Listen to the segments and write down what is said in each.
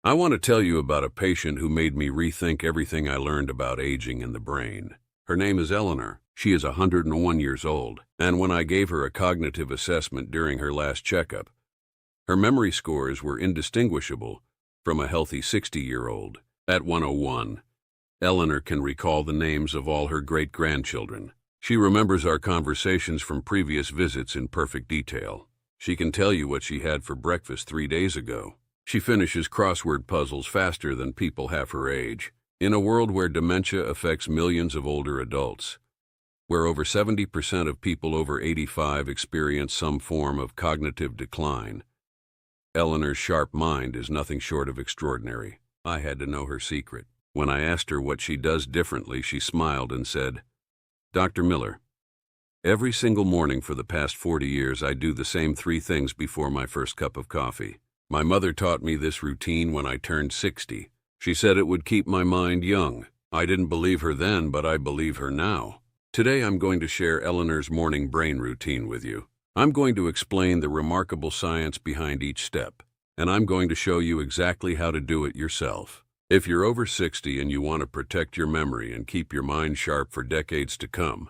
I want to tell you about a patient who made me rethink everything I learned about aging and the brain. Her name is Eleanor. She is 101 years old, and when I gave her a cognitive assessment during her last checkup, her memory scores were indistinguishable from a healthy 60-year-old. At 101, Eleanor can recall the names of all her great-grandchildren. She remembers our conversations from previous visits in perfect detail. She can tell you what she had for breakfast 3 days ago. She finishes crossword puzzles faster than people half her age. In a world where dementia affects millions of older adults, where over 70% of people over 85 experience some form of cognitive decline, Eleanor's sharp mind is nothing short of extraordinary. I had to know her secret. When I asked her what she does differently, she smiled and said, "Dr. Miller, every single morning for the past 40 years I do the same 3 things before my first cup of coffee. My mother taught me this routine when I turned 60. She said it would keep my mind young. I didn't believe her then, but I believe her now. Today I'm going to share Eleanor's morning brain routine with you. I'm going to explain the remarkable science behind each step, and I'm going to show you exactly how to do it yourself. If you're over 60 and you want to protect your memory and keep your mind sharp for decades to come,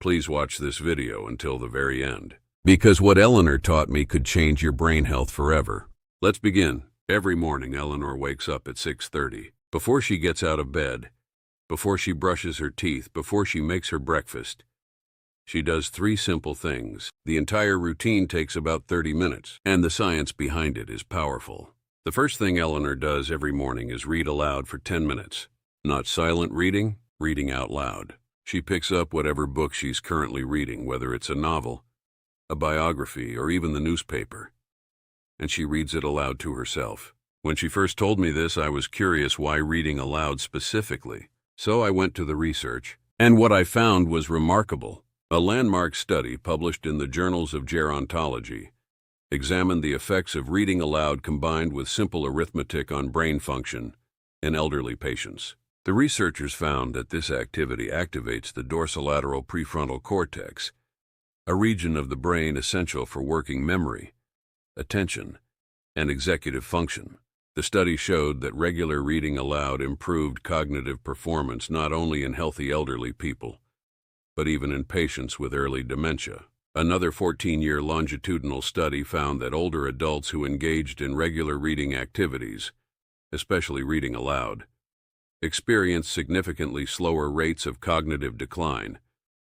please watch this video until the very end, because what Eleanor taught me could change your brain health forever. Let's begin. Every morning, Eleanor wakes up at 6:30. Before she gets out of bed, before she brushes her teeth, before she makes her breakfast, she does 3 simple things. The entire routine takes about 30 minutes, and the science behind it is powerful. The first thing Eleanor does every morning is read aloud for 10 minutes. Not silent reading, reading out loud. She picks up whatever book she's currently reading, whether it's a novel, a biography, or even the newspaper, and she reads it aloud to herself. When she first told me this, I was curious why reading aloud specifically. So I went to the research, and what I found was remarkable. A landmark study published in the Journals of Gerontology examined the effects of reading aloud combined with simple arithmetic on brain function in elderly patients. The researchers found that this activity activates the dorsolateral prefrontal cortex, a region of the brain essential for working memory, attention, and executive function. The study showed that regular reading aloud improved cognitive performance not only in healthy elderly people, but even in patients with early dementia. Another 14-year longitudinal study found that older adults who engaged in regular reading activities, especially reading aloud, experienced significantly slower rates of cognitive decline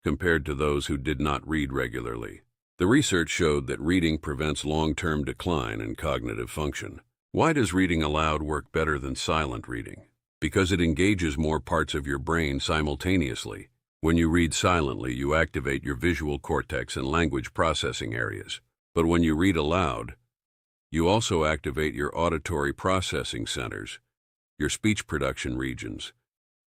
compared to those who did not read regularly. The research showed that reading prevents long-term decline in cognitive function. Why does reading aloud work better than silent reading? Because it engages more parts of your brain simultaneously. When you read silently, you activate your visual cortex and language processing areas. But when you read aloud, you also activate your auditory processing centers, your speech production regions,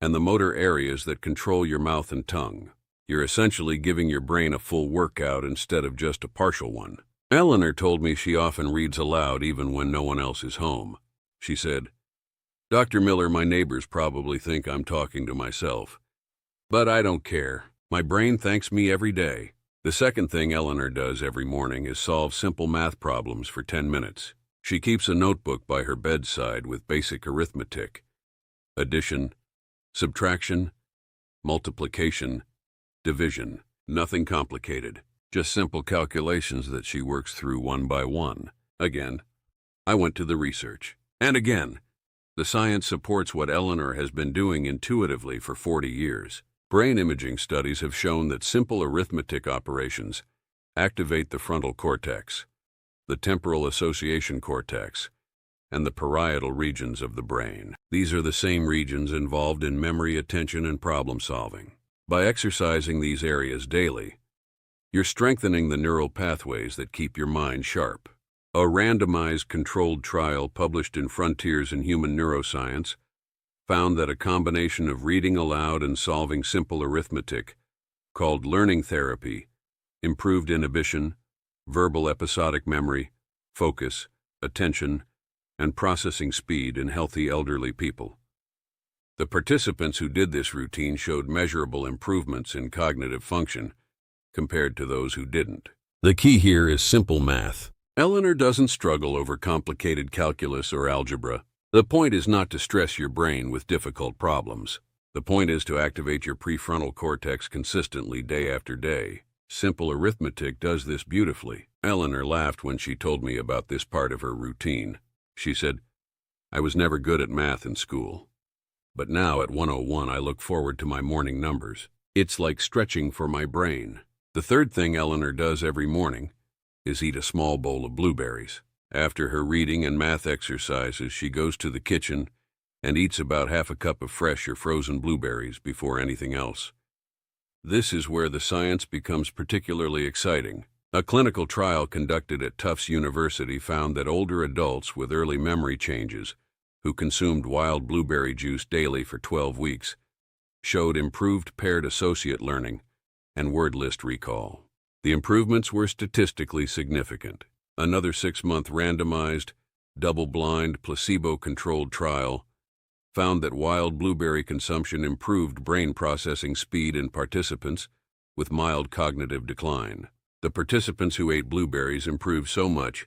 and the motor areas that control your mouth and tongue. You're essentially giving your brain a full workout instead of just a partial one. Eleanor told me she often reads aloud even when no one else is home. She said, "Dr. Miller, my neighbors probably think I'm talking to myself, but I don't care. My brain thanks me every day." The second thing Eleanor does every morning is solve simple math problems for 10 minutes. She keeps a notebook by her bedside with basic arithmetic, addition, subtraction, multiplication, division. Nothing complicated, just simple calculations that she works through one by one. Again, I went to the research. And again, the science supports what Eleanor has been doing intuitively for 40 years. Brain imaging studies have shown that simple arithmetic operations activate the frontal cortex, the temporal association cortex, and the parietal regions of the brain. These are the same regions involved in memory, attention, and problem solving. By exercising these areas daily, you're strengthening the neural pathways that keep your mind sharp. A randomized controlled trial published in Frontiers in Human Neuroscience found that a combination of reading aloud and solving simple arithmetic, called learning therapy, improved inhibition, verbal episodic memory, focus, attention, and processing speed in healthy elderly people. The participants who did this routine showed measurable improvements in cognitive function compared to those who didn't. The key here is simple math. Eleanor doesn't struggle over complicated calculus or algebra. The point is not to stress your brain with difficult problems. The point is to activate your prefrontal cortex consistently day after day. Simple arithmetic does this beautifully. Eleanor laughed when she told me about this part of her routine. She said, "I was never good at math in school. But now at 101 I look forward to my morning numbers. It's like stretching for my brain." The third thing Eleanor does every morning is eat a small bowl of blueberries. After her reading and math exercises, she goes to the kitchen and eats about half a cup of fresh or frozen blueberries before anything else. This is where the science becomes particularly exciting. A clinical trial conducted at Tufts University found that older adults with early memory changes who consumed wild blueberry juice daily for 12 weeks showed improved paired associate learning and word list recall. The improvements were statistically significant. Another 6-month randomized, double-blind, placebo-controlled trial found that wild blueberry consumption improved brain processing speed in participants with mild cognitive decline. The participants who ate blueberries improved so much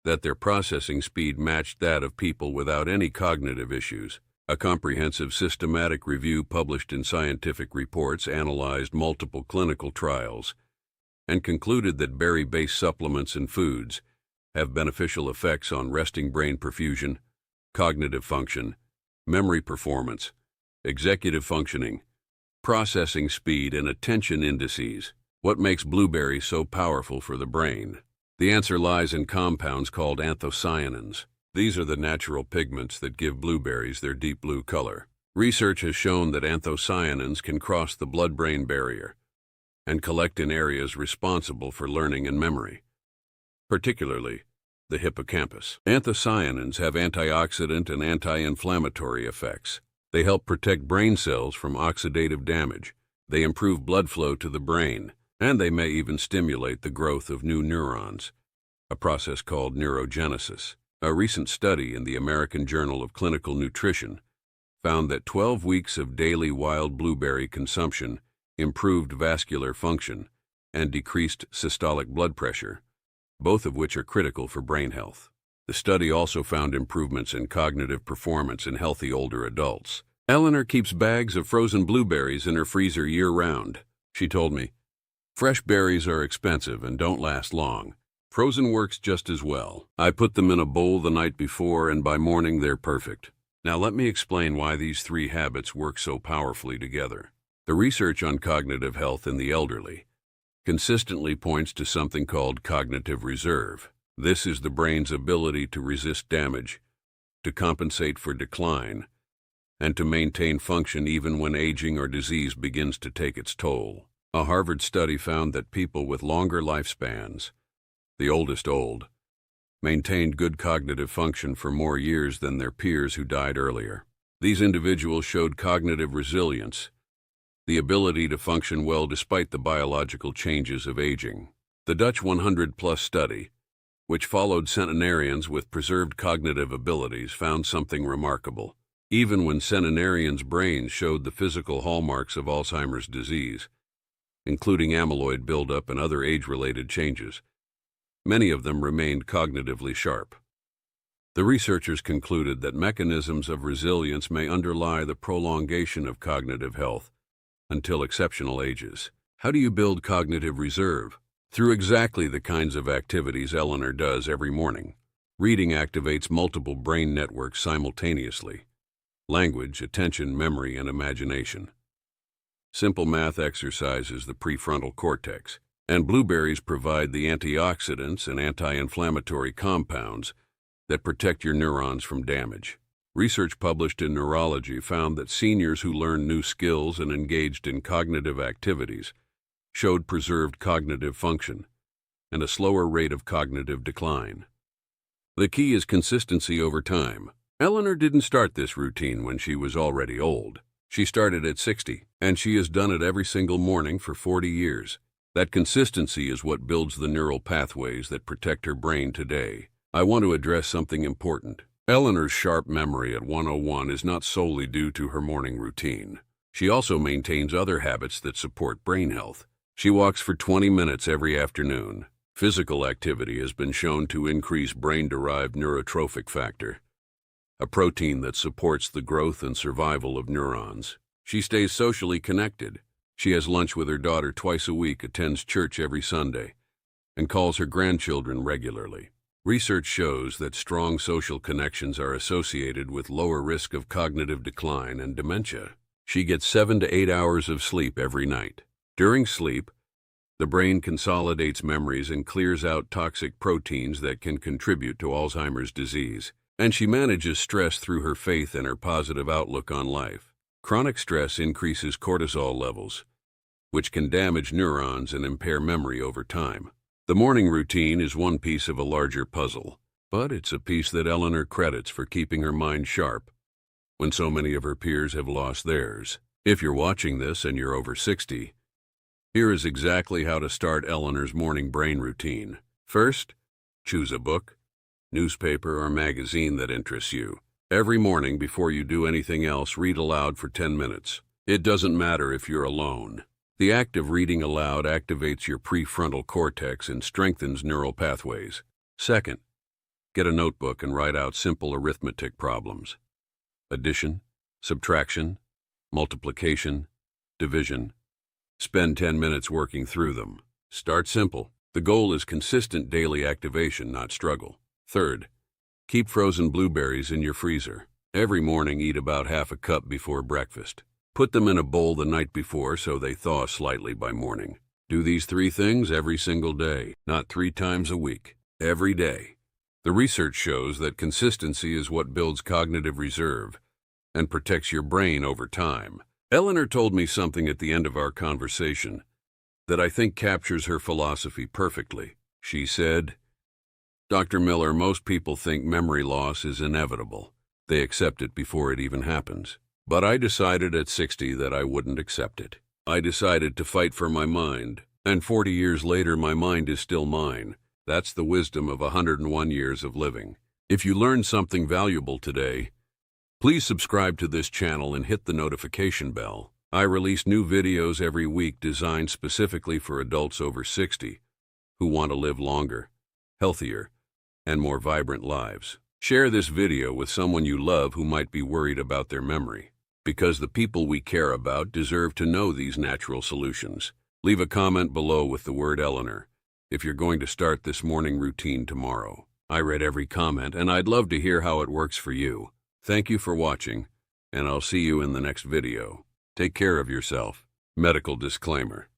that their processing speed matched that of people without any cognitive issues. A comprehensive systematic review published in Scientific Reports analyzed multiple clinical trials and concluded that berry-based supplements and foods have beneficial effects on resting brain perfusion, cognitive function, memory performance, executive functioning, processing speed, and attention indices. What makes blueberries so powerful for the brain? The answer lies in compounds called anthocyanins. These are the natural pigments that give blueberries their deep blue color. Research has shown that anthocyanins can cross the blood-brain barrier and collect in areas responsible for learning and memory, particularly the hippocampus. Anthocyanins have antioxidant and anti-inflammatory effects. They help protect brain cells from oxidative damage. They improve blood flow to the brain, and they may even stimulate the growth of new neurons, a process called neurogenesis. A recent study in the American Journal of Clinical Nutrition found that 12 weeks of daily wild blueberry consumption improved vascular function and decreased systolic blood pressure, both of which are critical for brain health. The study also found improvements in cognitive performance in healthy older adults. Eleanor keeps bags of frozen blueberries in her freezer year-round. She told me, "Fresh berries are expensive and don't last long. Frozen works just as well. I put them in a bowl the night before, and by morning they're perfect." Now let me explain why these three habits work so powerfully together. The research on cognitive health in the elderly consistently points to something called cognitive reserve. This is the brain's ability to resist damage, to compensate for decline, and to maintain function even when aging or disease begins to take its toll. A Harvard study found that people with longer lifespans, the oldest old, maintained good cognitive function for more years than their peers who died earlier. These individuals showed cognitive resilience, the ability to function well despite the biological changes of aging. The Dutch 100+ study, which followed centenarians with preserved cognitive abilities, found something remarkable. Even when centenarians' brains showed the physical hallmarks of Alzheimer's disease, including amyloid buildup and other age-related changes, many of them remained cognitively sharp. The researchers concluded that mechanisms of resilience may underlie the prolongation of cognitive health until exceptional ages. How do you build cognitive reserve? Through exactly the kinds of activities Eleanor does every morning. Reading activates multiple brain networks simultaneously: language, attention, memory, and imagination. Simple math exercises the prefrontal cortex, and blueberries provide the antioxidants and anti-inflammatory compounds that protect your neurons from damage. Research published in Neurology found that seniors who learned new skills and engaged in cognitive activities showed preserved cognitive function and a slower rate of cognitive decline. The key is consistency over time. Eleanor didn't start this routine when she was already old. She started at 60, and she has done it every single morning for 40 years. That consistency is what builds the neural pathways that protect her brain today. I want to address something important. Eleanor's sharp memory at 101 is not solely due to her morning routine. She also maintains other habits that support brain health. She walks for 20 minutes every afternoon. Physical activity has been shown to increase brain-derived neurotrophic factor, a protein that supports the growth and survival of neurons. She stays socially connected. She has lunch with her daughter twice a week, attends church every Sunday, and calls her grandchildren regularly. Research shows that strong social connections are associated with lower risk of cognitive decline and dementia. She gets 7 to 8 hours of sleep every night. During sleep, the brain consolidates memories and clears out toxic proteins that can contribute to Alzheimer's disease. And she manages stress through her faith and her positive outlook on life. Chronic stress increases cortisol levels, which can damage neurons and impair memory over time. The morning routine is one piece of a larger puzzle, but it's a piece that Eleanor credits for keeping her mind sharp when so many of her peers have lost theirs. If you're watching this and you're over 60, here is exactly how to start Eleanor's morning brain routine. First, choose a book, newspaper, or magazine that interests you. Every morning before you do anything else, read aloud for 10 minutes. It doesn't matter if you're alone. The act of reading aloud activates your prefrontal cortex and strengthens neural pathways. Second, get a notebook and write out simple arithmetic problems. Addition, subtraction, multiplication, division. Spend 10 minutes working through them. Start simple. The goal is consistent daily activation, not struggle. Third, keep frozen blueberries in your freezer. Every morning, eat about half a cup before breakfast. Put them in a bowl the night before so they thaw slightly by morning. Do these 3 things every single day, not 3 times a week. Every day. The research shows that consistency is what builds cognitive reserve and protects your brain over time. Eleanor told me something at the end of our conversation that I think captures her philosophy perfectly. She said, "Dr. Miller, most people think memory loss is inevitable. They accept it before it even happens. But I decided at 60 that I wouldn't accept it. I decided to fight for my mind, and 40 years later my mind is still mine. That's the wisdom of 101 years of living." If you learned something valuable today, please subscribe to this channel and hit the notification bell. I release new videos every week designed specifically for adults over 60 who want to live longer, healthier, and more vibrant lives. Share this video with someone you love who might be worried about their memory, because the people we care about deserve to know these natural solutions. Leave a comment below with the word Eleanor if you're going to start this morning routine tomorrow. I read every comment, and I'd love to hear how it works for you. Thank you for watching, and I'll see you in the next video. Take care of yourself. Medical disclaimer.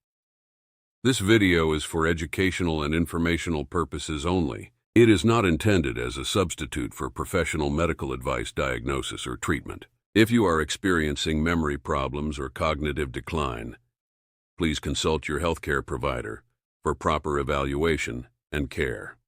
This video is for educational and informational purposes only. It is not intended as a substitute for professional medical advice, diagnosis, or treatment. If you are experiencing memory problems or cognitive decline, please consult your healthcare provider for proper evaluation and care.